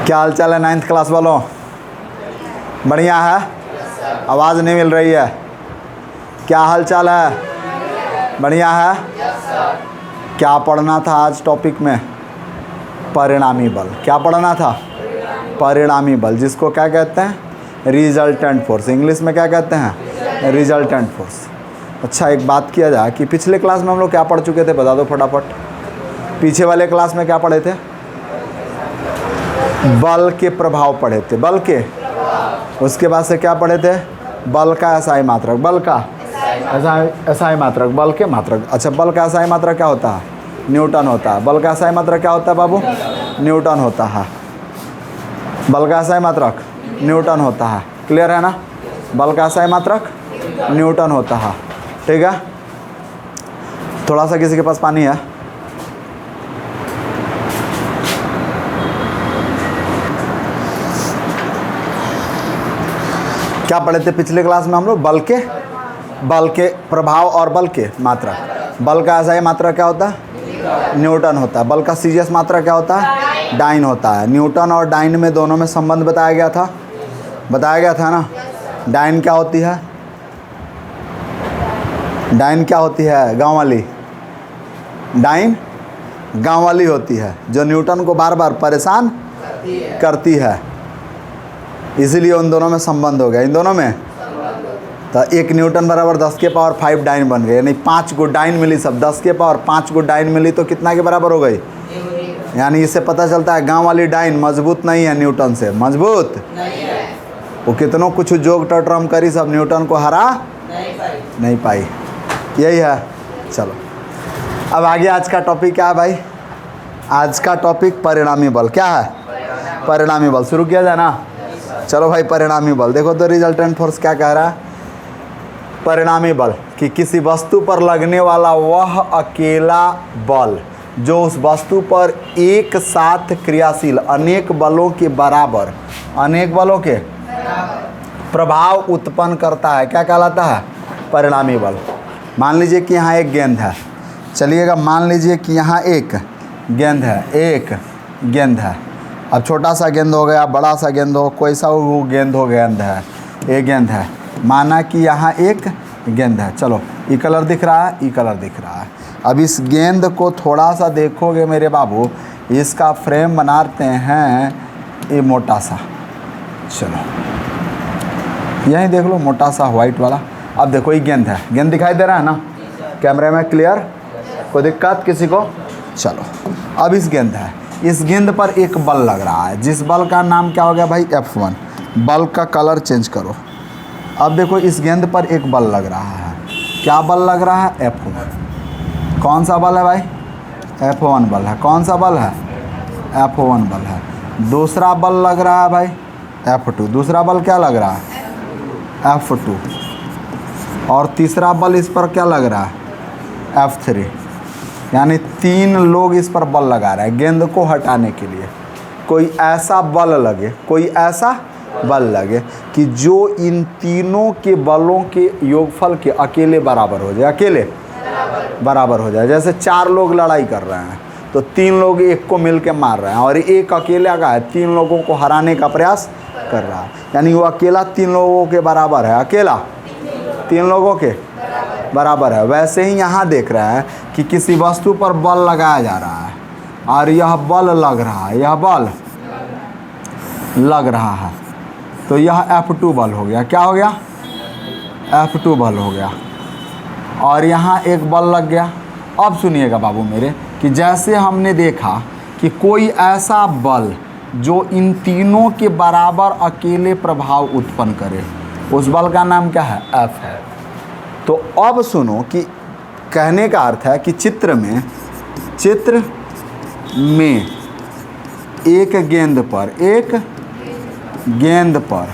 क्या हाल चाल है 9th क्लास वालों? बढ़िया है? आवाज़ नहीं मिल रही है। क्या हाल चाल है? बढ़िया है? क्या पढ़ना था आज टॉपिक में? परिणामी बल। क्या पढ़ना था? परिणामी बल, जिसको क्या कहते हैं? Resultant force. इंग्लिश में क्या कहते हैं? Resultant force. अच्छा, एक बात किया जाए कि पिछले क्लास में हम लोग क्या पढ़ चुके थे, बता दो फटाफट। पीछे वाले क्लास में क्या पढ़े थे? बल के प्रभाव पढ़े थे। बल के, उसके बाद से क्या पढ़े थे? बल का एसआई मात्रक। बल का एसआई मात्रक, बल के मात्रक। अच्छा, बल का एसआई मात्रक क्या होता है? न्यूटन होता है। बल का एसआई मात्रक क्या होता है बाबू? न्यूटन होता है। बल का एसआई मात्रक न्यूटन होता है। क्लियर है ना? बल का एसआई मात्रक न्यूटन होता है। ठीक है, थोड़ा सा किसी के पास पानी है? क्या पढ़े थे पिछले क्लास में हम लोग? बल के प्रभाव और बल के मात्रक। बल का एसआई मात्रक क्या होता है? न्यूटन होता है। बल का सीजीएस मात्रक क्या होता है? डाइन होता है। न्यूटन और डाइन में दोनों में संबंध बताया गया था ना। डाइन क्या होती है? डाइन क्या होती है? गांव वाली। डाइन गांव वाली होती है, जो न्यूटन को बार बार परेशान करती है। इसीलिए उन दोनों में संबंध हो गया। इन दोनों में तो 1 न्यूटन बराबर 10 के पावर 5 डाइन बन गए। यानी 5 गो डाइन मिली, सब 10 के पावर 5 गो डाइन मिली तो कितना के बराबर हो गई? यानी इससे पता चलता है गांव वाली डाइन मजबूत नहीं है, न्यूटन से मजबूत नहीं है। वो कितनों कुछ जोग टटरम करी, सब न्यूटन को हरा नहीं पाई। यही है। चलो, अब आगे आज का टॉपिक क्या है भाई? आज का टॉपिक परिणामी बल। क्या है? परिणामी बल। शुरू किया जाए ना? चलो भाई, परिणामी बल देखो तो रिजल्टेंट फोर्स क्या कह रहा है? परिणामी बल कि किसी वस्तु पर लगने वाला वह अकेला बल जो उस वस्तु पर एक साथ क्रियाशील अनेक बलों के बराबर, अनेक बलों के प्रभाव उत्पन्न करता है, क्या कहलाता है? परिणामी बल। मान लीजिए कि यहाँ एक गेंद है। चलिएगा, मान लीजिए कि यहाँ एक गेंद है। अब छोटा सा गेंद हो गया, बड़ा सा गेंद हो, कोई सा वो गेंद है, एक गेंद है। माना कि यहाँ एक गेंद है। चलो, ये कलर दिख रहा है, ये कलर दिख रहा है। अब इस गेंद को थोड़ा सा देखोगे मेरे बाबू, इसका फ्रेम बनाते हैं ये मोटा सा। चलो, यहीं देख लो, मोटा सा वाइट वाला। अब देखो ये गेंद है। गेंद दिखाई दे रहा है ना कैमरे में? क्लियर? कोई दिक्कत किसी को? चलो, अब इस गेंद है, इस गेंद पर एक बल लग रहा है, जिस बल का नाम क्या हो गया भाई? F1। बल का कलर चेंज करो। अब देखो, इस गेंद पर एक बल लग रहा है। क्या बल लग रहा है? F1। कौन सा बल है भाई? F1 बल है। कौन सा बल है? F1 बल है। दूसरा बल लग रहा है भाई F2। दूसरा बल क्या लग रहा है? F2। और तीसरा बल इस पर क्या लग रहा है? F3। यानी 3 लोग इस पर बल लगा रहे हैं गेंद को हटाने के लिए। कोई ऐसा बल लगे कि जो इन तीनों के बलों के योगफल के अकेले बराबर हो जाए। अकेले बराबर हो जाए। जैसे 4 लोग लड़ाई कर रहे हैं तो 3 लोग एक को मिल के मार रहे हैं और एक अकेले का है, 3 लोगों को हराने का प्रयास कर रहा है। यानी वो अकेला 3 लोगों के बराबर है। अकेला 3 लोगों के बराबर है। वैसे ही यहाँ देख रहा है कि किसी वस्तु पर बल लगाया जा रहा है और यह बल लग रहा है, यह बल लग रहा है, तो यह F2 बल हो गया। क्या हो गया? F2 बल हो गया। और यहाँ एक बल लग गया। अब सुनिएगा बाबू मेरे कि जैसे हमने देखा कि कोई ऐसा बल जो इन तीनों के बराबर अकेले प्रभाव उत्पन्न करे, उस बल का नाम क्या है? F है। तो अब सुनो कि कहने का अर्थ है कि चित्र में एक गेंद पर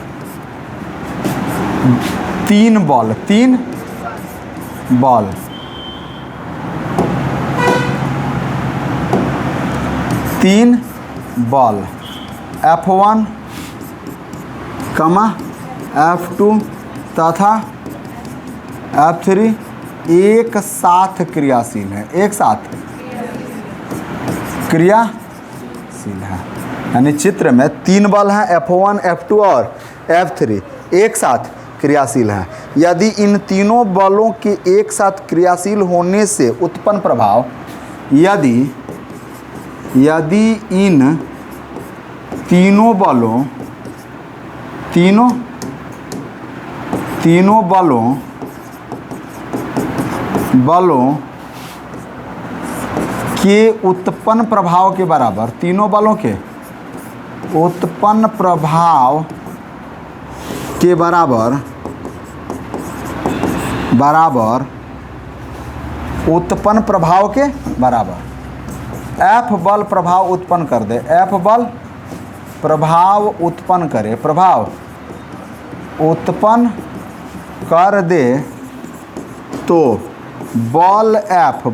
3 ball, 3 ball, 3 ball F1, F2 तथा F3 एक साथ क्रियाशील है। एक साथ क्रियाशील है। यानी चित्र में 3 बल हैं, F1, F2 और F3 एक साथ क्रियाशील हैं। यदि इन तीनों बलों के एक साथ क्रियाशील होने से उत्पन्न प्रभाव, यदि इन तीनों बलों के उत्पन्न प्रभाव के बराबर, तीनों बलों के उत्पन्न प्रभाव के बराबर उत्पन्न प्रभाव के बराबर F बल प्रभाव उत्पन्न कर दे, F बल प्रभाव उत्पन्न करे, प्रभाव उत्पन्न कर दे, तो बल F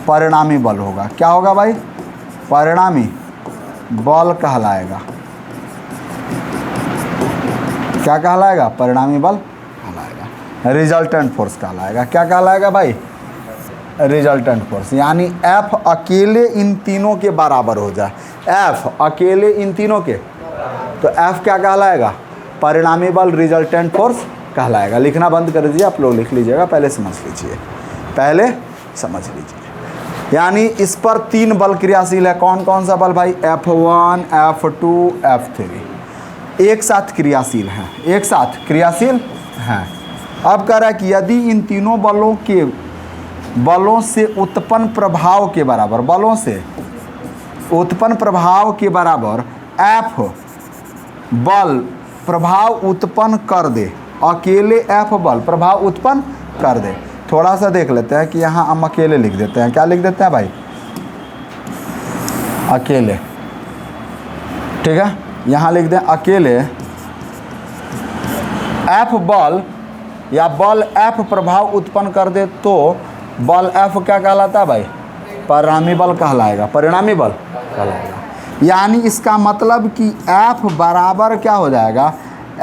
परिणामी बल होगा। क्या होगा भाई? परिणामी बल कहलाएगा। क्या कहलाएगा? परिणामी बल कहलाएगा। रिजल्टेंट फोर्स कहलाएगा। क्या कहलाएगा भाई? Resultant force. यानी F अकेले इन तीनों के बराबर हो जाए, F अकेले इन तीनों के, तो F क्या कहलाएगा? परिणामी बल, रिजल्टेंट फोर्स कहलाएगा। लिखना बंद कर दीजिए, आप लोग लिख लीजिएगा, पहले समझ लीजिए। यानी इस पर 3 बल क्रियाशील है। कौन कौन सा बल भाई? F1, F2, F3 एक साथ क्रियाशील हैं, अब कह रहा है कि यदि इन तीनों बलों से उत्पन्न प्रभाव के बराबर, F बल प्रभाव उत्पन्न कर दे, अकेले F बल प्रभाव उत्पन्न कर दे। थोड़ा सा देख लेते हैं कि यहाँ हम अकेले लिख देते हैं। क्या लिख देते हैं भाई? अकेले। ठीक है, यहाँ लिख दें अकेले F बल या बल F प्रभाव उत्पन्न कर दे, तो बल F क्या कहलाता है भाई? परिणामी बल कहलाएगा। परिणामी बल कहलाएगा। यानी इसका मतलब कि F बराबर क्या हो जाएगा?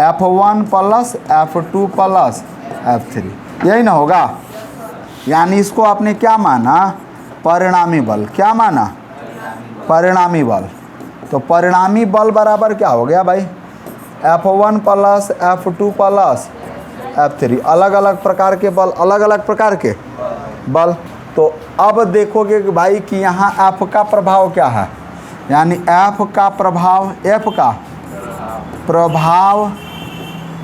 F1 plus F2 plus F3, यही ना होगा? यानी इसको आपने क्या माना? परिणामी बल। क्या माना? परिणामी बल। तो परिणामी बल बराबर क्या हो गया भाई? F1 plus F2 plus F3। अलग अलग प्रकार के बल, तो अब देखोगे कि भाई कि यहाँ F का प्रभाव क्या है, यानी F का प्रभाव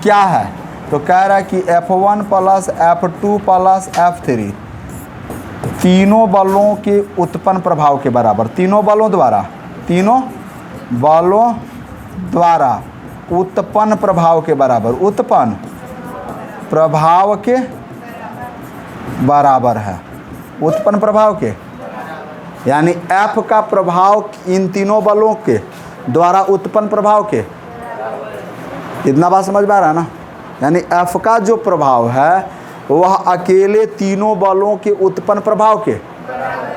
क्या है? तो कह रहा है कि F1 plus F2 plus F3 तीनों बलों के उत्पन्न प्रभाव के बराबर, तीनों बलों द्वारा उत्पन्न प्रभाव के बराबर, उत्पन्न प्रभाव के बराबर है। उत्पन्न प्रभाव के, यानी F का प्रभाव इन तीनों बलों के द्वारा उत्पन्न प्रभाव के, इतना बात समझ में आ रहा है ना? यानी F का जो प्रभाव है वह अकेले तीनों बलों के उत्पन्न प्रभाव के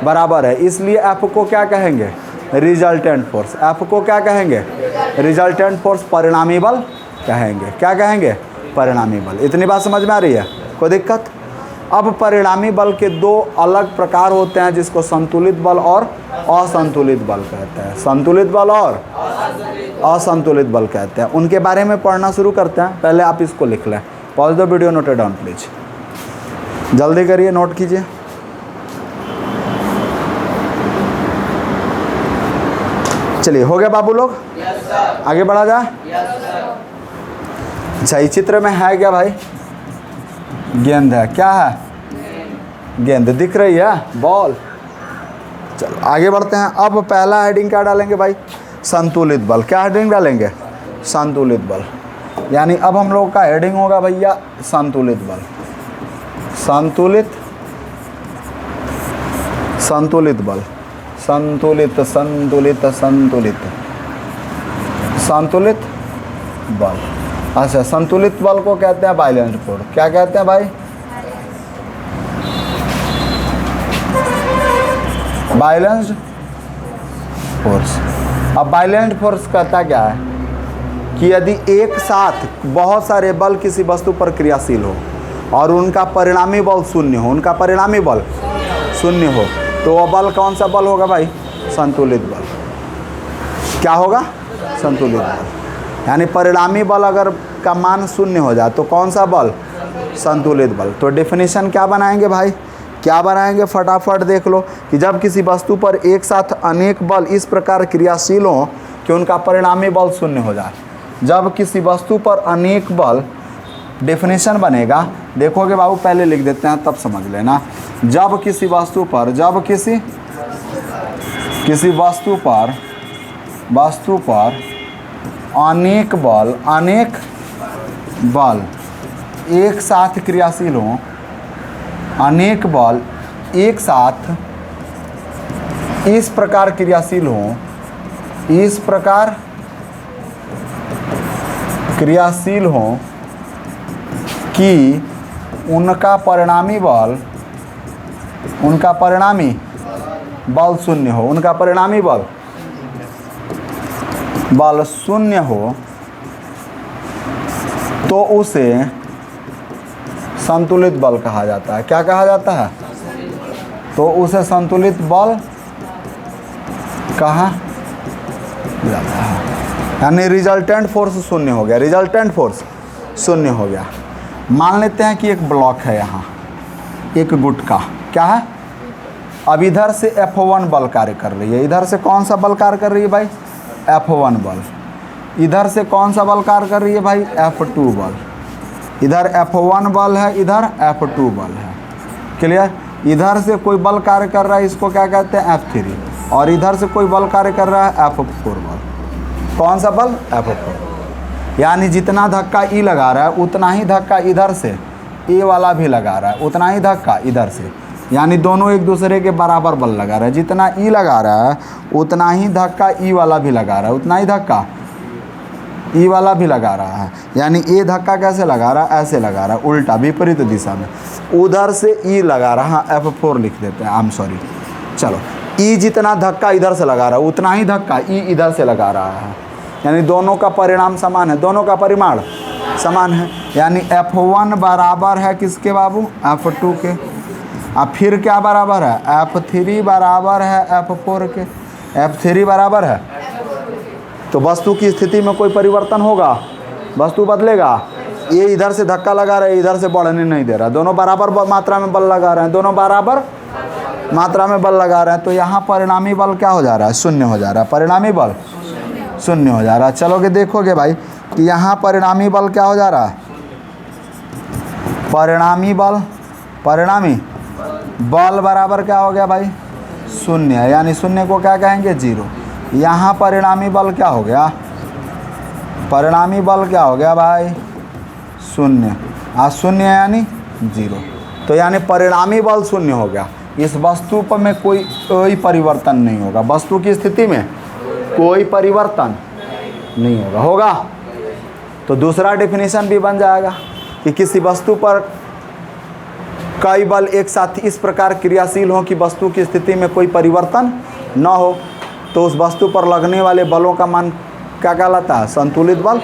बराबर है। इसलिए F को क्या कहेंगे? Resultant force. F को क्या कहेंगे? Resultant force. परिणामी बल कहेंगे। क्या कहेंगे? परिणामी बल। इतनी बात समझ में आ रही है? कोई दिक्कत? अब परिणामी बल के 2 अलग प्रकार होते हैं, जिसको संतुलित बल और असंतुलित बल कहते हैं। संतुलित बल और असंतुलित बल कहते हैं। उनके बारे में पढ़ना शुरू करते हैं। पहले आप इसको लिख लें। Pause the video, note it down please. जल्दी करिए, नोट कीजिए। चलिए, हो गया बाबू लोग? आगे बढ़ा जाए। अच्छा, इस चित्र में है क्या भाई? गेंद है। क्या है? गेंद दिख रही है, बॉल। चलो आगे बढ़ते हैं। अब पहला हेडिंग क्या डालेंगे भाई? संतुलित बल। क्या हेडिंग डालेंगे? संतुलित बल। यानी अब हम लोग का हेडिंग होगा भैया संतुलित बल। संतुलित बल, संतुलित बल। अच्छा, संतुलित बल को कहते हैं बैलेंस्ड फोर्स। क्या कहते हैं भाई? Balanced force. अब बैलेंस्ड फोर्स कहता क्या है कि यदि एक साथ बहुत सारे बल किसी वस्तु पर क्रियाशील हो और उनका परिणामी बल शून्य हो, तो वह बल कौन सा बल होगा भाई? संतुलित बल। क्या होगा? संतुलित बल। यानी परिणामी बल अगर का मान शून्य हो जाए तो कौन सा बल? संतुलित बल। तो डेफिनेशन क्या बनाएंगे भाई? क्या बनाएंगे? फटाफट देख लो कि जब किसी वस्तु पर एक साथ अनेक बल इस प्रकार क्रियाशील हों कि उनका परिणामी बल शून्य हो जाए। जब किसी वस्तु पर अनेक बल, डेफिनेशन बनेगा, देखोगे बाबू पहले लिख देते हैं तब समझ लेना। जब किसी वस्तु पर अनेक बल एक साथ क्रियाशील हों, अनेक बल एक साथ इस प्रकार क्रियाशील हों, इस प्रकार क्रियाशील हों कि उनका परिणामी बल शून्य हो, उनका परिणामी बल शून्य हो, तो उसे संतुलित बल कहा जाता है। क्या कहा जाता है? तो उसे संतुलित बल कहा जाता है। यानी रिजल्टेंट फोर्स शून्य हो गया, रिजल्टेंट फोर्स शून्य हो गया। मान लेते हैं कि एक ब्लॉक है, यहाँ एक गुटका, क्या है? अब इधर से F1 बल कार्य कर रही है, इधर से कौन सा बल कार्य कर रही है भाई? F1 बल। इधर से कौन सा बल कार्य कर रही है भाई? F2 बल। इधर F1 बल है, इधर F2 बल है। क्लियर? इधर से कोई बल कार्य कर रहा है, इसको क्या कहते हैं? F3। और इधर से कोई बल कार्य कर रहा है, F4 बल। कौन सा बल? F4। यानी जितना धक्का E लगा रहा है उतना ही धक्का इधर से E वाला भी लगा रहा है, उतना ही धक्का इधर से, यानी दोनों एक दूसरे के बराबर बल लगा रहा है। जितना E लगा रहा है उतना ही धक्का E वाला भी लगा रहा है, उतना ही धक्का E वाला भी लगा रहा है। यानी ए धक्का कैसे लगा रहा है? ऐसे लगा रहा है, उल्टा विपरीत दिशा में। उधर से E लगा रहा है, F4 लिख देते हैं, आई एम सॉरी। चलो, E जितना धक्का इधर से लगा रहा है उतना ही धक्का E इधर से लगा रहा है, यानी दोनों का परिणाम समान है, दोनों का परिमाण समान है। यानी F1 बराबर है किसके बाबू? F2 के। अब फिर क्या बराबर है? F3 बराबर है F4 के। F3 बराबर है, तो वस्तु की स्थिति में कोई परिवर्तन होगा? वस्तु बदलेगा? ये इधर से धक्का लगा रहा है, इधर से बढ़ने नहीं दे रहा, दोनों बराबर मात्रा में बल लगा रहे हैं, दोनों बराबर मात्रा में बल लगा रहे हैं। तो यहाँ परिणामी बल क्या हो जा रहा है? शून्य हो जा रहा है। परिणामी बल शून्य हो जा रहा है। चलोगे देखोगे भाई कि यहाँ परिणामी बल क्या हो जा रहा है? परिणामी बल बराबर क्या हो गया भाई? शून्य। यानी शून्य को क्या कहेंगे? जीरो। यहाँ परिणामी बल क्या हो गया? परिणामी बल क्या हो गया भाई? शून्य। शून्य यानी जीरो। तो यानी परिणामी बल शून्य हो गया। इस वस्तु पर में कोई परिवर्तन नहीं होगा, वस्तु की स्थिति में कोई परिवर्तन नहीं होगा। तो दूसरा डेफिनेशन भी बन जाएगा कि किसी वस्तु पर कई बल एक साथ इस प्रकार क्रियाशील हो कि वस्तु की स्थिति में कोई परिवर्तन न हो, तो उस वस्तु पर लगने वाले बलों का मान क्या कहलाता है? संतुलित बल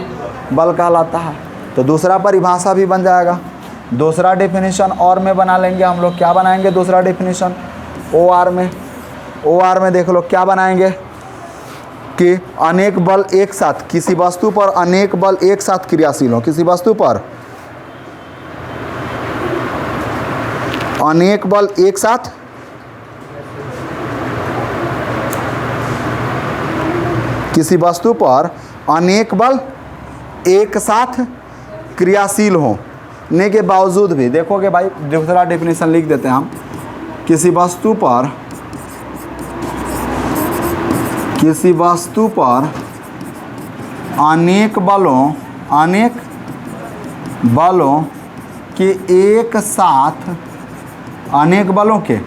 कहलाता है। तो दूसरा परिभाषा भी बन जाएगा। दूसरा डेफिनेशन और में बना लेंगे हम लोग। क्या बनाएंगे दूसरा डेफिनेशन? OR में देख लो क्या बनाएंगे कि अनेक बल एक साथ, किसी वस्तु पर अनेक बल एक साथ क्रियाशील हो, किसी वस्तु पर अनेक बल एक साथ किसी वस्तु पर अनेक बल एक साथ क्रियाशील होने के बावजूद भी, देखोगे भाई दूसरा डेफिनेशन लिख देते हैं हम, किसी वस्तु पर अनेक बलों के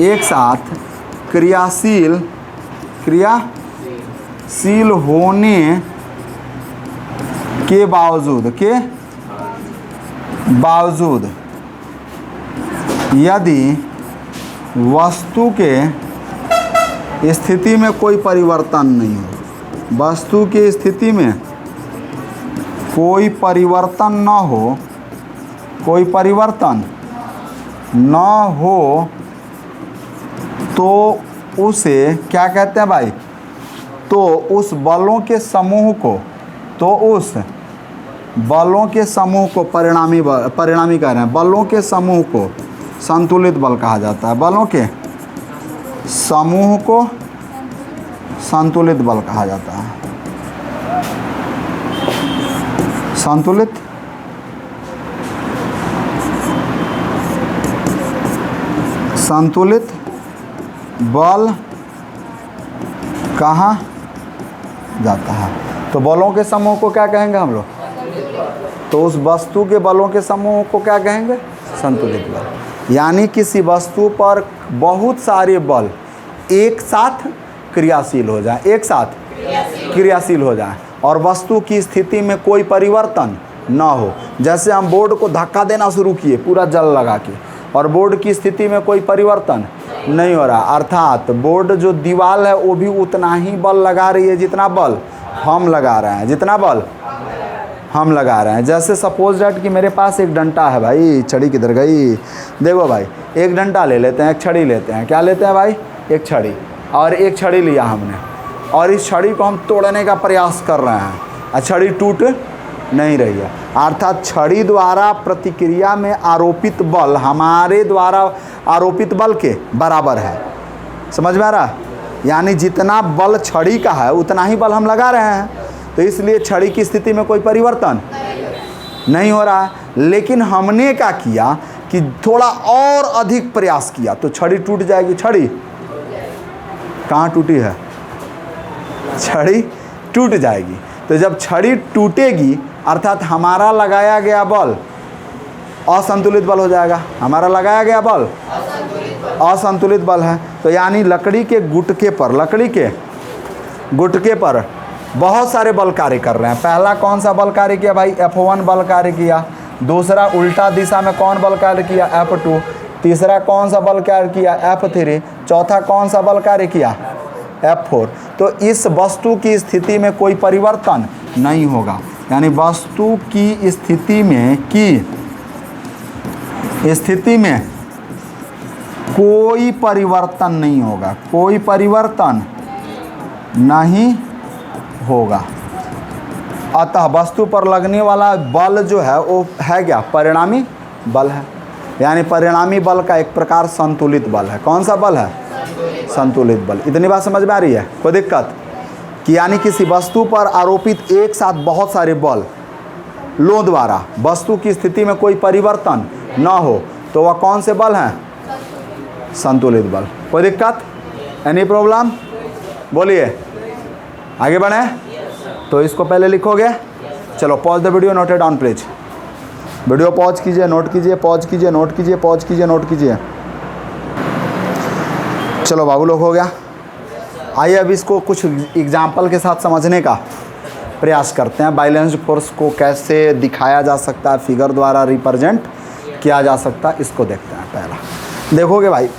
एक साथ क्रियाशील होने के बावजूद यदि वस्तु के स्थिति में कोई परिवर्तन नहीं हो, वस्तु की स्थिति में कोई परिवर्तन न हो तो उसे क्या कहते हैं भाई? तो उस बलों के समूह को परिणामी कह रहे हैं, बलों के समूह को संतुलित बल कहा जाता है। बलों के समूह को संतुलित बल कहा जाता है। संतुलित बल कहा जाता है। तो बलों के समूह को क्या कहेंगे हम लोग? तो उस वस्तु के बलों के समूह को क्या कहेंगे? संतुलित बल। यानी किसी वस्तु पर बहुत सारे बल एक साथ क्रियाशील हो जाए और वस्तु की स्थिति में कोई परिवर्तन न हो। जैसे हम बोर्ड को धक्का देना शुरू किए पूरा जल लगा के, और बोर्ड की स्थिति में कोई परिवर्तन नहीं हो रहा, अर्थात बोर्ड जो दीवार है वो भी उतना ही बल लगा रही है जितना बल हम लगा रहे हैं। जैसे सपोज डैट कि मेरे पास एक डंडा है भाई, छड़ी किधर गई? देखो भाई, एक डंडा ले लेते हैं, एक छड़ी लेते हैं। क्या लेते हैं भाई? एक छड़ी। और एक छड़ी लिया हमने, और इस छड़ी को हम तोड़ने का प्रयास कर रहे हैं, और छड़ी टूट नहीं रही है। अर्थात छड़ी द्वारा प्रतिक्रिया में आरोपित बल हमारे द्वारा आरोपित बल के बराबर है। समझ में आ रहा? यानी जितना बल छड़ी का है उतना ही बल हम लगा रहे हैं, तो इसलिए छड़ी की स्थिति में कोई परिवर्तन नहीं हो रहा है। लेकिन हमने क्या किया कि थोड़ा और अधिक प्रयास किया तो छड़ी टूट जाएगी। छड़ी कहाँ टूटी है? छड़ी टूट जाएगी। तो जब छड़ी टूटेगी अर्थात हमारा लगाया गया बल असंतुलित बल हो जाएगा। हमारा लगाया गया बल असंतुलित बल है। तो यानी लकड़ी के गुटके पर बहुत सारे बल कार्य कर रहे हैं। पहला कौन सा बल कार्य किया भाई? F1 बल कार्य किया। दूसरा उल्टा दिशा में कौन बल कार्य किया? F2। तीसरा कौन सा बल कार्य किया? F3। चौथा कौन सा बल कार्य किया? F4। तो इस वस्तु की स्थिति में कोई परिवर्तन नहीं होगा। यानी वस्तु की स्थिति में कोई परिवर्तन नहीं होगा, कोई परिवर्तन नहीं होगा। अतः वस्तु पर लगने वाला बल जो है वो है क्या? परिणामी बल है। यानी परिणामी बल का एक प्रकार संतुलित बल है। कौन सा बल है? संतुलित बल। इतनी बात समझ में आ रही है? कोई दिक्कत? कि यानी किसी वस्तु पर आरोपित एक साथ बहुत सारे बल लों द्वारा वस्तु की स्थिति में कोई परिवर्तन न हो तो वह कौन से बल हैं? संतुलित बल। कोई दिक्कत? Any problem? बोलिए, आगे बढ़े। तो इसको पहले लिखोगे। चलो pause the video, note it down please. Video pause कीजिए, नोट कीजिए, पॉज कीजिए, नोट कीजिए, पॉज कीजिए, नोट कीजिए। चलो बाबू लोग हो गया। आइए अब इसको कुछ एग्जाम्पल के साथ समझने का प्रयास करते हैं। बैलेंस्ड फोर्स को कैसे दिखाया जा सकता है, फिगर द्वारा रिप्रेजेंट किया जा सकता है, इसको देखते हैं। पहला देखोगे भाई,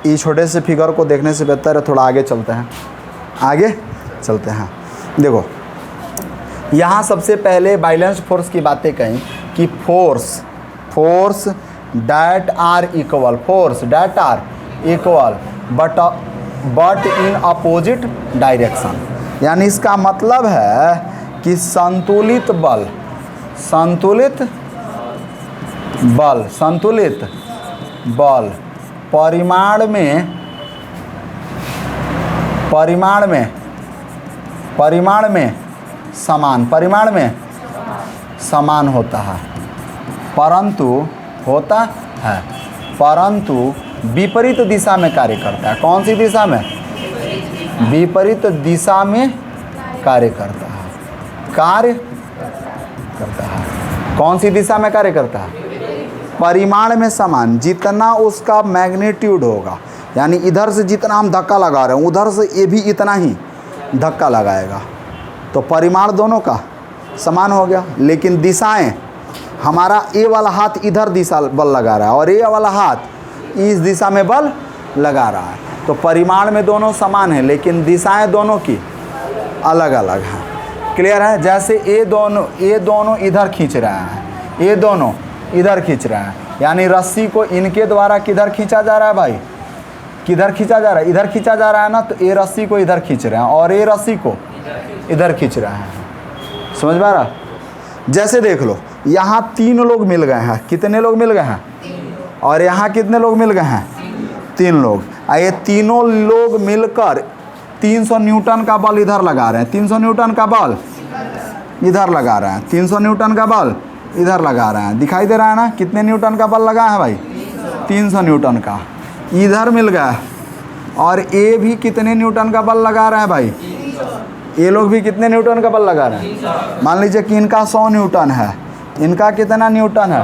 ये छोटे से फिगर को देखने से बेहतर है थोड़ा आगे चलते हैं। देखो यहाँ सबसे पहले बैलेंस्ड फोर्स की बातें कहीं कि force that are equal but in opposite direction. यानी इसका मतलब है कि संतुलित बल परिमाण में समान होता है, परंतु विपरीत दिशा में कार्य करता है। कौन सी दिशा में? विपरीत दिशा में कार्य करता है। कौन सी दिशा में कार्य करता है? परिमाण में समान। जितना उसका मैग्नीट्यूड होगा, यानी इधर से जितना हम धक्का लगा रहे हैं उधर से ये भी इतना ही धक्का लगाएगा, तो परिमाण दोनों का समान हो गया। लेकिन दिशाएं, हमारा ए वाला हाथ इधर दिशा बल लगा रहा है और ए वाला हाथ इस दिशा में बल लगा रहा है, तो परिमाण में दोनों समान है लेकिन दिशाएं दोनों की अलग अलग हैं। क्लियर है? जैसे ये दोनों इधर खींच रहे हैं, ये दोनों इधर खींच रहे हैं, यानी रस्सी को इनके द्वारा किधर खींचा जा रहा है भाई? किधर खींचा जा रहा है, इधर खींचा जा रहा है ना, तो ये रस्सी को इधर खींच रहे हैं और ये रस्सी को इधर खींच रहे हैं। समझ में आ रहा? जैसे देख लो, यहाँ 3 लोग मिल गए हैं। कितने लोग मिल गए हैं? और यहाँ कितने लोग मिल गए हैं? 3 लोग। ये तीनों लोग मिलकर 300 न्यूटन का बल इधर लगा रहे हैं। 300 न्यूटन का बल इधर लगा रहे हैं। 300 न्यूटन का बल इधर लगा रहे हैं। दिखाई दे रहा है ना कितने न्यूटन का बल लगा है भाई? 300 न्यूटन का इधर मिल गया। और ये भी कितने न्यूटन का बल लगा रहा है भाई? ये लोग भी कितने न्यूटन का बल लगा रहे हैं? मान लीजिए कि इनका 100 न्यूटन है, इनका कितना न्यूटन है?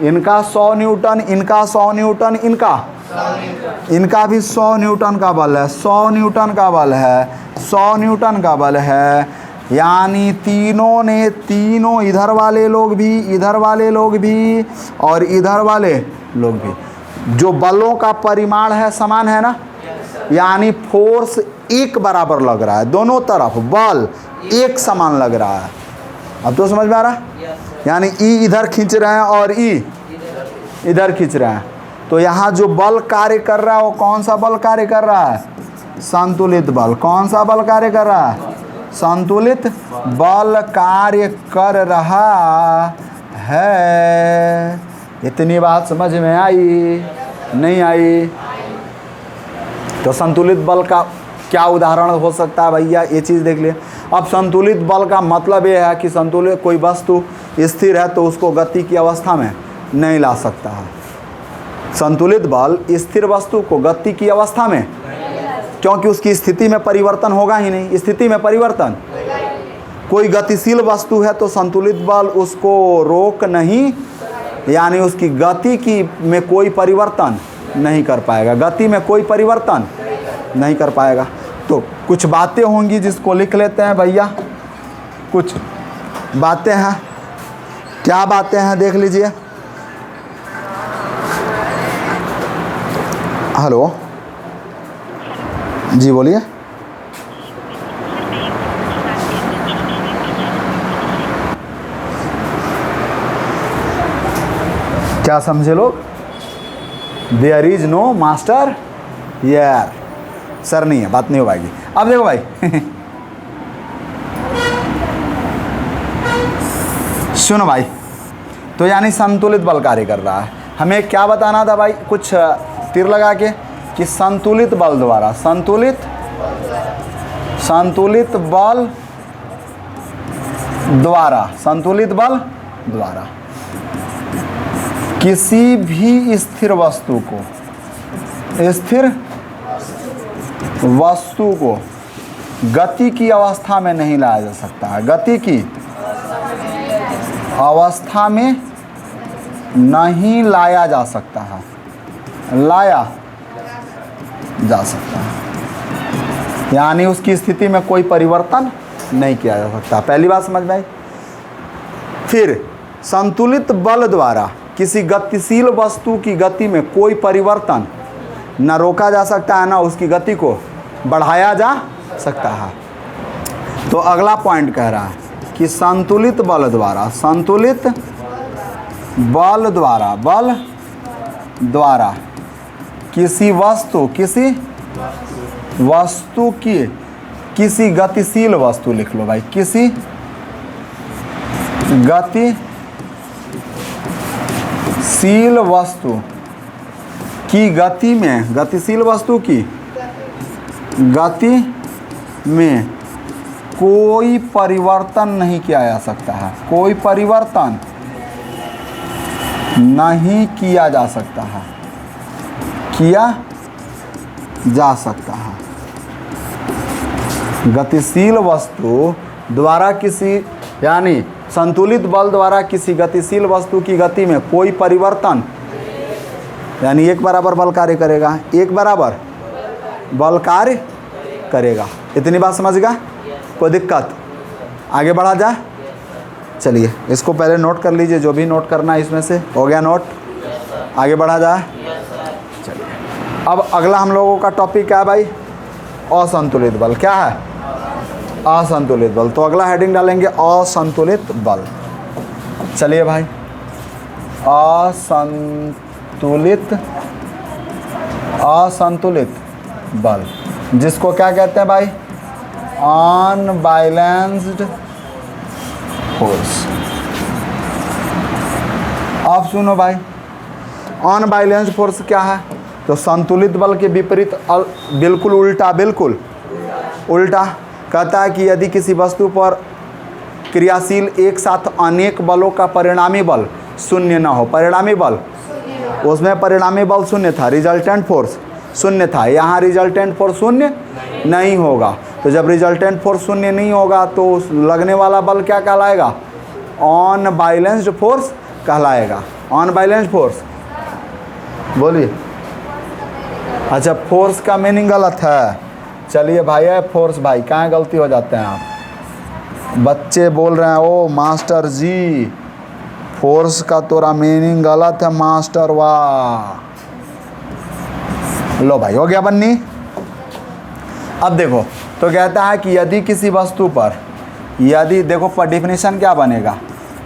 इनका 100 न्यूटन, इनका 100 न्यूटन, इनका भी 100 न्यूटन का बल है। 100 न्यूटन का बल है, 100 न्यूटन का बल है। यानी तीनों इधर वाले लोग भी, इधर वाले लोग भी और इधर वाले लोग भी, जो बलों का परिमाण है समान है ना, यानी फोर्स एक बराबर लग रहा है। दोनों तरफ बल एक समान लग रहा है। अब तो समझ में आ रहा है? यानी ई इधर खींच रहे हैं और ई इधर खींच रहे हैं। तो यहाँ जो बल कार्य कर रहा है वो कौन सा बल कार्य कर रहा है? संतुलित बल। कौन सा बल कार्य कर रहा है? संतुलित बल कार्य कर रहा है। इतनी बात समझ में आई? नहीं आई? तो संतुलित बल का क्या उदाहरण हो सकता है भैया? ये चीज़ देख लिए। अब संतुलित बल का मतलब ये है कि संतुलित कोई वस्तु स्थिर है तो उसको गति की अवस्था में नहीं ला सकता है। संतुलित बल स्थिर वस्तु को गति की अवस्था में, क्योंकि उसकी स्थिति में परिवर्तन होगा ही नहीं। स्थिति में परिवर्तन, कोई गतिशील वस्तु है तो संतुलित बल उसको रोक नहीं, यानी उसकी गति की में कोई परिवर्तन नहीं कर पाएगा। गति में कोई परिवर्तन नहीं कर पाएगा। तो कुछ बातें होंगी जिसको लिख लेते हैं भैया। कुछ बातें हैं। क्या बातें हैं देख लीजिए। हेलो जी, बोलिए। क्या समझे लोग? देयर इज नो मास्टर यार। सर नहीं है, बात नहीं हो पाएगी। अब देखो भाई सुनो भाई, तो यानी संतुलित बल कार्य कर रहा है। हमें क्या बताना था भाई? कुछ तीर लगा के कि संतुलित बल द्वारा, संतुलित बल द्वारा, संतुलित बल द्वारा किसी भी स्थिर वस्तु को गति की अवस्था में नहीं लाया जा सकता है। गति की अवस्था में नहीं लाया जा सकता है, लाया जा सकता है, यानी उसकी स्थिति में कोई परिवर्तन नहीं किया जा सकता। पहली बात समझ में आई। फिर संतुलित बल द्वारा किसी गतिशील वस्तु की गति में कोई परिवर्तन न रोका जा सकता है, ना उसकी गति को बढ़ाया जा सकता है। तो अगला पॉइंट कह रहा है कि संतुलित बल द्वारा, संतुलित बल द्वारा किसी वस्तु की, किसी गतिशील वस्तु लिख लो भाई, किसी गतिशील वस्तु की गति में, गतिशील वस्तु की गति में कोई परिवर्तन नहीं किया जा सकता है, कोई परिवर्तन नहीं किया जा सकता है, किया जा सकता है। गतिशील वस्तु द्वारा किसी, यानी संतुलित बल द्वारा किसी गतिशील वस्तु की गति में कोई परिवर्तन, यानी एक बराबर बल कार्य करेगा, एक बराबर बल कार्य करेगा। इतनी बात समझ गया? कोई दिक्कत? आगे बढ़ा जाए? चलिए इसको पहले नोट कर लीजिए, जो भी नोट करना है इसमें से। हो गया नोट? आगे बढ़ा जाए? चलिए अब अगला हम लोगों का टॉपिक क्या है भाई? असंतुलित बल। क्या है? असंतुलित बल। तो अगला हेडिंग डालेंगे असंतुलित बल। चलिए भाई, असंतुलित असंतुलित बल, जिसको क्या कहते हैं भाई? Unbalanced force. अब सुनो भाई, अनबैलेंस्ड फोर्स क्या है? तो संतुलित बल के विपरीत बिल्कुल उल्टा, बिल्कुल उल्टा कहता है कि यदि किसी वस्तु पर क्रियाशील एक साथ अनेक बलों का परिणामी बल शून्य ना हो, परिणामी बल, उसमें परिणामी बल शून्य था, रिजल्टेंट फोर्स शून्य था, यहाँ रिजल्टेंट फोर्स शून्य नहीं होगा। तो जब रिजल्टेंट फोर्स शून्य नहीं होगा तो लगने वाला बल क्या कहलाएगा? अनबैलेंस्ड फोर्स कहलाएगा। अनबैलेंस्ड फोर्स, बोलिए। अच्छा, फोर्स का मीनिंग गलत है। चलिए भाई, है फोर्स भाई, कहाँ गलती हो जाते हैं आप? बच्चे बोल रहे हैं ओ मास्टर जी फोर्स का तोरा मीनिंग गलत है मास्टर, वाह। लो भाई, हो गया बन्नी। अब देखो, तो कहता है कि यदि किसी वस्तु पर, यदि देखो पर डिफिनेशन क्या बनेगा?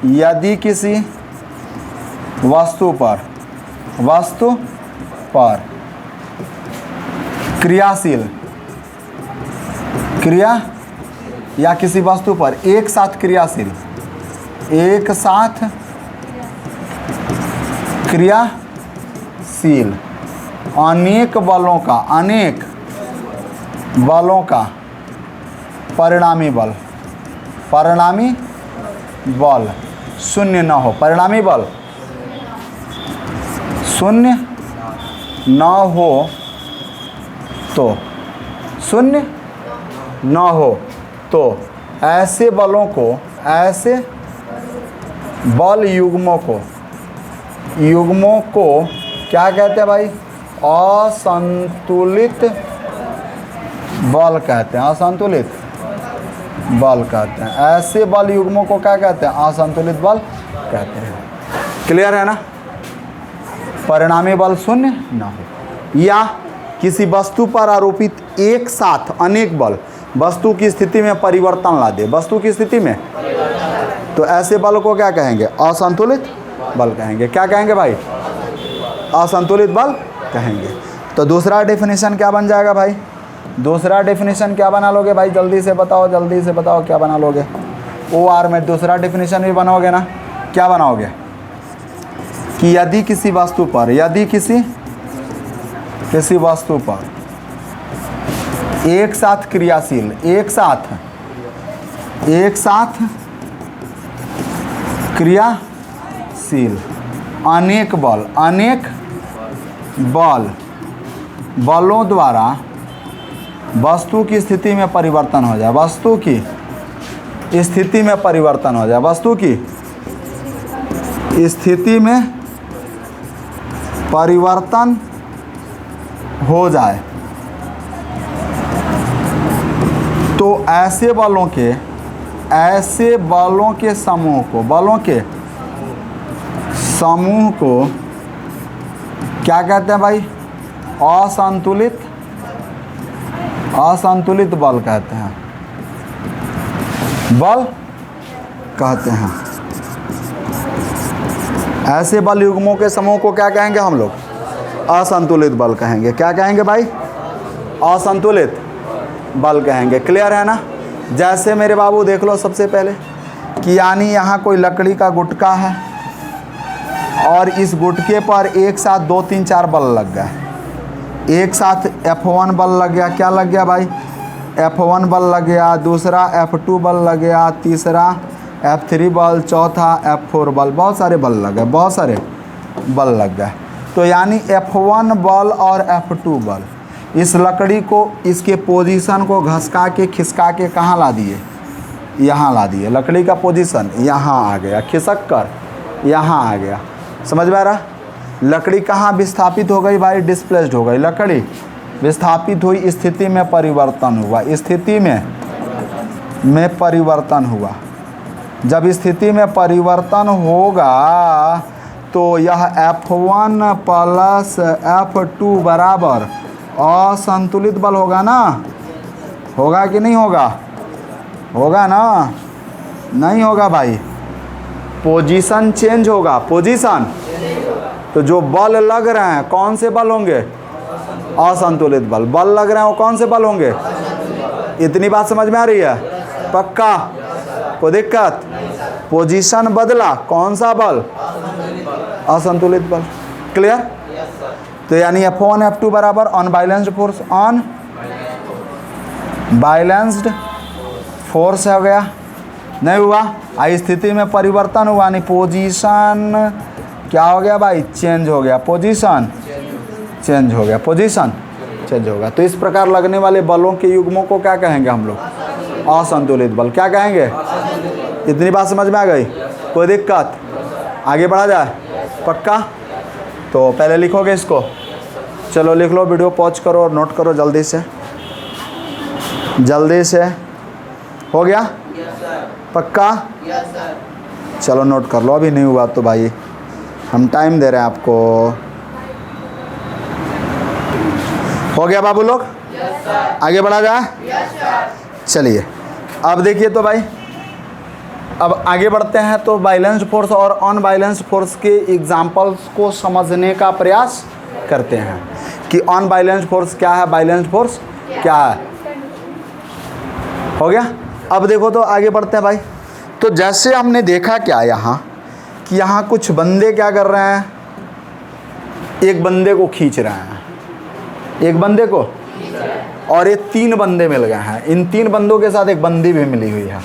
यदि किसी वस्तु पर क्रियाशील क्रिया या किसी वस्तु पर एक साथ क्रियाशील, एक साथ क्रियाशील अनेक बलों का परिणामी बल शून्य न हो, परिणामी बल शून्य न हो तो, शून्य न हो तो ऐसे बलों को, ऐसे बल युग्मों को क्या कहते हैं भाई? असंतुलित बल कहते हैं। असंतुलित बल कहते हैं। ऐसे बल युग्मों को क्या कहते हैं? असंतुलित बल कहते हैं। क्लियर है ना? परिणामी बल शून्य न हो, या किसी वस्तु पर आरोपित एक साथ अनेक बल वस्तु की स्थिति में परिवर्तन ला दे, वस्तु की स्थिति में, तो ऐसे बल को क्या कहेंगे? असंतुलित बल कहेंगे। क्या कहेंगे भाई? असंतुलित बल कहेंगे। तो दूसरा डेफिनेशन क्या बन जाएगा भाई? दूसरा डेफिनेशन क्या बना लोगे भाई? जल्दी से बताओ, जल्दी से बताओ, क्या बना लोगे? OR में दूसरा डेफिनेशन भी बनाओगे ना? क्या बनाओगे? कि यदि किसी वस्तु पर, यदि किसी वस्तु पर एक साथ क्रियाशील, एक साथ क्रियाशील अनेक बलों द्वारा वस्तु की स्थिति में परिवर्तन हो जाए, वस्तु की स्थिति में परिवर्तन हो जाए, वस्तु की स्थिति में परिवर्तन हो जाए, तो ऐसे बलों के समूह को क्या कहते हैं भाई? असंतुलित बल कहते हैं, बल कहते हैं। ऐसे बल युग्मों के समूह को क्या कहेंगे हम लोग? असंतुलित बल कहेंगे। क्या कहेंगे भाई? असंतुलित बल कहेंगे। क्लियर है ना? जैसे मेरे बाबू देख लो, सबसे पहले कि यानी यहाँ कोई लकड़ी का गुटका है और इस गुटके पर एक साथ 2 3 4 बल लग गए। एक साथ F1 बल लग गया। क्या लग गया भाई? F1 बल लग गया, दूसरा F2 बल लग गया, तीसरा F3 बल, चौथा F4 बल, बहुत सारे बल लग गए, बहुत सारे बल लग गए। तो यानी F1 बल और F2 बल इस लकड़ी को, इसके पोजीशन को घसका के खिसका के कहाँ ला दिए? यहाँ ला दिए। लकड़ी का पोजीशन यहाँ आ गया, खिसक कर यहाँ आ गया। समझ में आ रहा? लकड़ी कहाँ विस्थापित हो गई भाई? डिस्प्लेस्ड हो गई। लकड़ी विस्थापित हुई, स्थिति में परिवर्तन हुआ, स्थिति में परिवर्तन हुआ। जब स्थिति में परिवर्तन होगा तो यह F1 प्लस F2 बराबर असंतुलित बल होगा ना? होगा कि नहीं होगा? होगा ना? नहीं होगा भाई, पोजीशन चेंज होगा। पोजीशन, तो जो बल लग रहे हैं कौन से बल होंगे? असंतुलित बल। बल लग रहे हैं वो कौन से बल होंगे? इतनी बात समझ में आ रही है? पक्का? कोई दिक्कत? पोजीशन बदला, कौन सा बल? असंतुलित बल। क्लियर? तो यानी F1 F2 बराबर unbalanced force on balanced force हो गया। नहीं हुआ? स्थिति में परिवर्तन हुआ, नहीं पोजीशन क्या हो गया भाई? चेंज हो गया। पोजीशन चेंज हो गया, पोजीशन चेंज होगा। तो इस प्रकार लगने वाले बलों के युग्मों को क्या कहेंगे हम लोग? असंतुलित बल। क्या कहेंगे? इतनी बात समझ में आ गई? कोई दिक्कत? आगे बढ़ा जाए? पक्का? तो पहले लिखोगे इसको? चलो लिख लो, वीडियो पॉज करो और नोट करो जल्दी से, जल्दी से। हो गया? पक्का? चलो नोट कर लो, अभी नहीं हुआ तो भाई हम टाइम दे रहे हैं आपको। हो गया बाबू लोग? आगे बढ़ा जाए? चलिए अब देखिए तो भाई, अब आगे बढ़ते हैं तो बैलेंस्ड फोर्स और अनबैलेंस्ड फोर्स के एग्जाम्पल्स को समझने का प्रयास करते हैं कि अनबैलेंस्ड फोर्स क्या है, बैलेंस्ड फोर्स क्या है। हो गया? अब देखो तो आगे बढ़ते हैं भाई। तो जैसे हमने देखा क्या यहाँ कि यहाँ कुछ बंदे क्या कर रहे हैं, एक बंदे को खींच रहे हैं, एक बंदे को, और ये 3 बंदे मिल गए हैं। इन 3 बंदों के साथ एक बंदी भी मिली हुई है।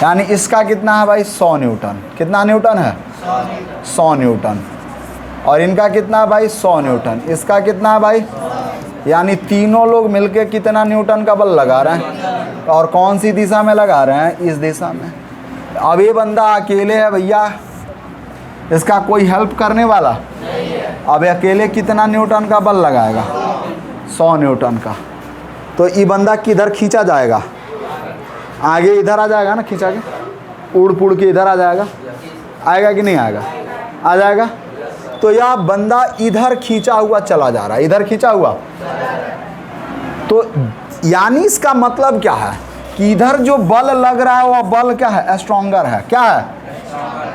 यानी इसका कितना है भाई? 100 न्यूटन। कितना न्यूटन है? 100 न्यूटन। और इनका कितना है भाई? 100 न्यूटन। इसका कितना है भाई? यानी तीनों लोग मिलके कितना न्यूटन का बल लगा रहे हैं, और कौन सी दिशा में लगा रहे हैं? इस दिशा में। अब ये बंदा अकेले है भैया, इसका कोई हेल्प करने वाला नहीं है। अब अकेले कितना न्यूटन का बल लगाएगा? 100 न्यूटन का। तो ये बंदा किधर खींचा जाएगा? आगे इधर आ जाएगा ना, खींचा के उड़ पुड़ के इधर आ जाएगा। आएगा कि नहीं आएगा? आ जाएगा। तो यह बंदा इधर खींचा हुआ चला जा रहा है, इधर खींचा हुआ। तो यानी इसका मतलब क्या है कि इधर जो बल लग रहा है वो बल क्या है? स्ट्रॉन्गर है। क्या है?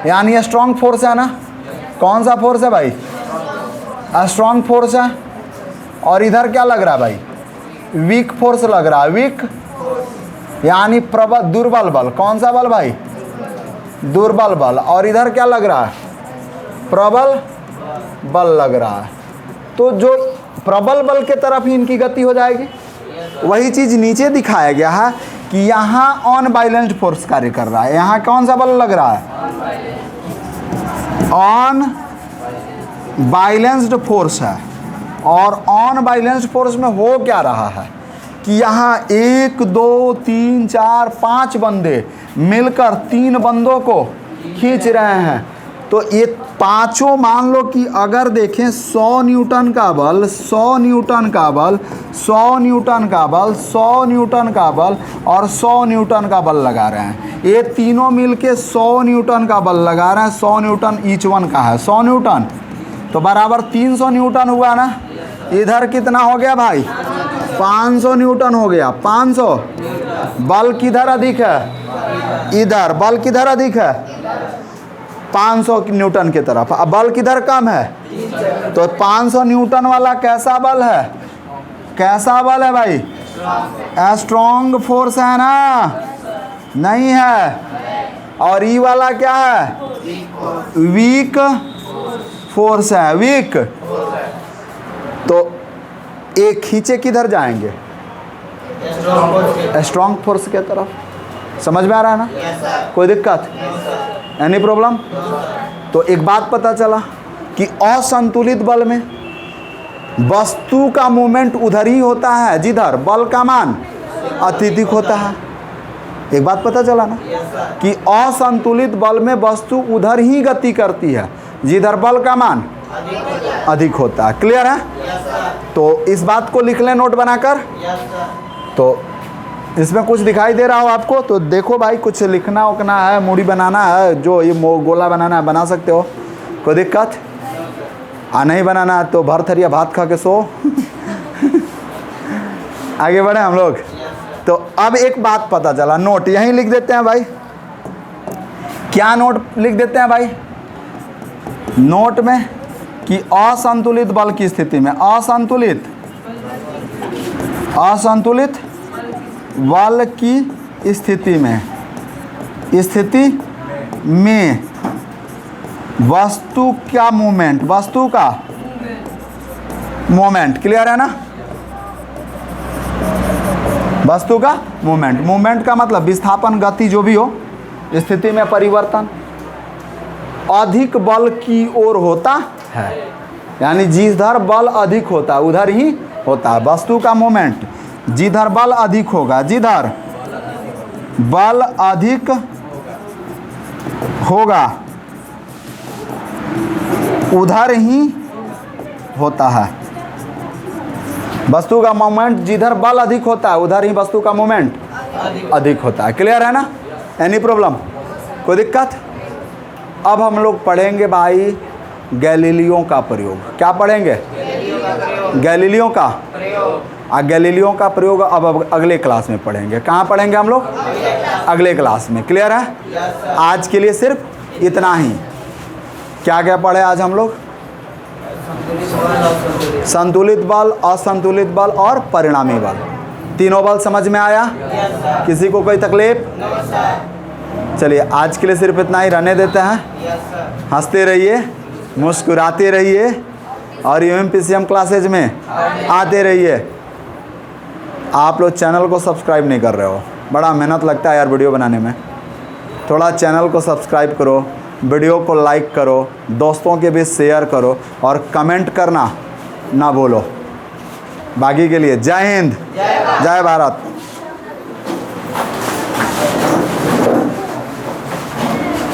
यानी स्ट्रॉन्ग फोर्स है ना। कौन सा फोर्स है भाई? स्ट्रॉन्ग फोर्स है। और इधर क्या लग रहा है भाई? वीक फोर्स लग रहा है। वीक यानी प्रबल, दुर्बल बल। कौन सा बल भाई? दुर्बल बल। और इधर क्या लग रहा है? प्रबल बल लग रहा है। तो जो प्रबल बल के तरफ ही इनकी गति हो जाएगी। वही चीज नीचे दिखाया गया है कि यहाँ अनबैलेंस्ड फोर्स कार्य कर रहा है। यहाँ कौन सा बल लग रहा है? अनबैलेंस्ड फोर्स है। और अनबैलेंस्ड फोर्स में हो क्या रहा है कि यहाँ 1 2 3 4 5 बंदे मिलकर 3 बंदों को खींच रहे हैं। तो ये पांचों मान लो कि अगर देखें 100 न्यूटन का बल, 100 न्यूटन का बल, 100 न्यूटन का बल, 100 न्यूटन का बल और 100 न्यूटन का बल लगा रहे हैं। ये तीनों मिलके 100 न्यूटन का बल लगा रहे हैं। 100 न्यूटन ईच वन का है। 100 न्यूटन तो बराबर 300 न्यूटन हुआ ना। इधर कितना हो गया भाई? 500 न्यूटन हो गया। 500। बल किधर अधिक है? इधर। बल किधर अधिक है? 500 न्यूटन की तरफ। अब बल किधर कम है? तो 500 न्यूटन वाला कैसा बल है? कैसा बल है भाई? स्ट्रॉन्ग फोर्स है ना? नहीं है। और ई वाला क्या है? वीक फोर्स है। वीक। तो एक खींचे किधर जाएंगे? स्ट्रॉन्ग फोर्स के तरफ। समझ में आ रहा है ना? कोई दिक्कत? Any problem? तो एक बात पता चला कि असंतुलित बल में वस्तु का मूवमेंट उधर ही होता है जिधर बल का मान अत्यधिक होता है। एक बात पता चला ना कि असंतुलित बल में वस्तु उधर ही गति करती है जिधर बल का मान अधिक होता है। क्लियर है? तो इस बात को लिख लें नोट बनाकर। तो इसमें कुछ दिखाई दे रहा हो आपको तो देखो भाई, कुछ लिखना उकना है, मूड़ी बनाना है, जो ये गोला बनाना है बना सकते हो, कोई दिक्कत? नहीं बनाना है तो भर थरिया भात खा के सो। आगे बढ़े हम लोग। तो अब एक बात पता चला, नोट यहीं लिख देते हैं भाई। क्या नोट लिख देते हैं भाई? नोट में कि असंतुलित बल की स्थिति में, असंतुलित असंतुलित बल की स्थिति में वस्तु का मूवमेंट, वस्तु का मोमेंट, क्लियर है ना? वस्तु का मूवमेंट, मूवमेंट का मतलब विस्थापन, गति जो भी हो, स्थिति में परिवर्तन अधिक बल की ओर होता है, यानी जिधर बल अधिक होता है उधर ही होता है। वस्तु का मूवमेंट जिधर बल अधिक होगा, जिधर बल अधिक होगा उधर ही होता है। वस्तु का मोमेंट जिधर बल अधिक होता है उधर ही वस्तु का मोमेंट अधिक होता है। क्लियर है ना? एनी प्रॉब्लम, कोई दिक्कत? अब हम लोग पढ़ेंगे भाई गैलीलियो का प्रयोग। क्या पढ़ेंगे? गैलीलियो का प्रयोग। गैलीलियो का प्रयोग अब अगले क्लास में पढ़ेंगे। कहाँ पढ़ेंगे हम लोग? अगले क्लास में। क्लियर है? आज के लिए सिर्फ इतना ही। क्या क्या पढ़े आज हम लोग? संतुलित बल, असंतुलित बल और परिणामी बल। तीनों बल समझ में आया? किसी को कोई तकलीफ? चलिए आज के लिए सिर्फ इतना ही रहने देते हैं। हंसते रहिए, मुस्कुराते रहिए और UMPCM क्लासेज में आते रहिए। आप लोग चैनल को सब्सक्राइब नहीं कर रहे हो, बड़ा मेहनत लगता है यार वीडियो बनाने में। थोड़ा चैनल को सब्सक्राइब करो, वीडियो को लाइक करो, दोस्तों के बीच शेयर करो और कमेंट करना ना भूलो। बाकी के लिए जय हिंद, जय भारत।